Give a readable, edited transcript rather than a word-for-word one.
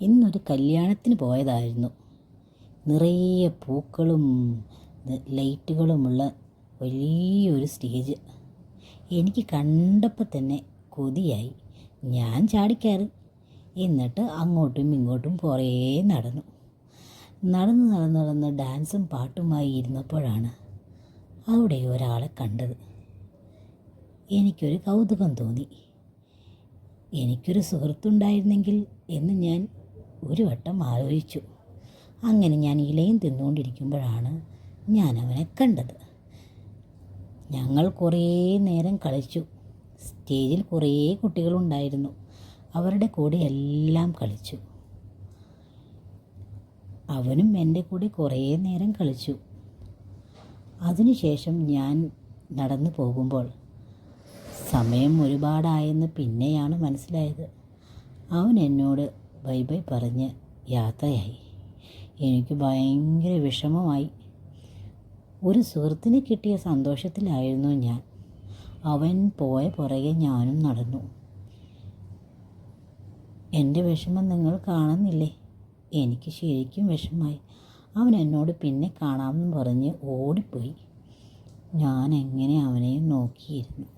ഇന്നൊരു കല്യാണത്തിന് പോയതായിരുന്നു. നിറയെ പൂക്കളും ലൈറ്റുകളുമുള്ള വലിയൊരു സ്റ്റേജ്. എനിക്ക് കണ്ടപ്പോൾ തന്നെ കൊതിയായി. ഞാൻ ചാടിക്കയറി. എന്നിട്ട് അങ്ങോട്ടും ഇങ്ങോട്ടും കുറേ നടന്ന് ഡാൻസും പാട്ടുമായി ഇരുന്നപ്പോഴാണ് അവിടെ ഒരാളെ കണ്ടത്. എനിക്കൊരു കൗതുകം തോന്നി. എനിക്കൊരു സുഹൃത്തുണ്ടായിരുന്നെങ്കിൽ എന്ന് ഞാൻ ഒരു വട്ടം ആലോചിച്ചു. അങ്ങനെ ഞാൻ ഇലയും തിന്നുകൊണ്ടിരിക്കുമ്പോഴാണ് ഞാൻ അവനെ കണ്ടത്. ഞങ്ങൾ കുറേ നേരം കളിച്ചു. സ്റ്റേജിൽ കുറേ കുട്ടികളുണ്ടായിരുന്നു. അവരുടെ കൂടെ എല്ലാം കളിച്ചു. അവനും എൻ്റെ കൂടെ കുറേ നേരം കളിച്ചു. അതിനുശേഷം ഞാൻ നടന്നു പോകുമ്പോൾ സമയം ഒരുപാടായെന്ന് പിന്നെയാണ് മനസ്സിലായത്. അവൻ എന്നോട് ബൈ ബൈ പറഞ്ഞ് യാത്രയായി. എനിക്ക് ഭയങ്കര വിഷമമായി. ഒരു സുഹൃത്തിനെ കിട്ടിയ സന്തോഷത്തിലായിരുന്നു ഞാൻ. അവൻ പോയ പുറകെ ഞാനും നടന്നു. എൻ്റെ വിഷമം നിങ്ങൾ കാണുന്നില്ലേ? എനിക്ക് ശരിക്കും വിഷമമായി. അവൻ എന്നോട് പിന്നെ കാണാമെന്ന് പറഞ്ഞ് ഓടിപ്പോയി. ഞാൻ എങ്ങനെ അവനെയും നോക്കിയിരുന്നു.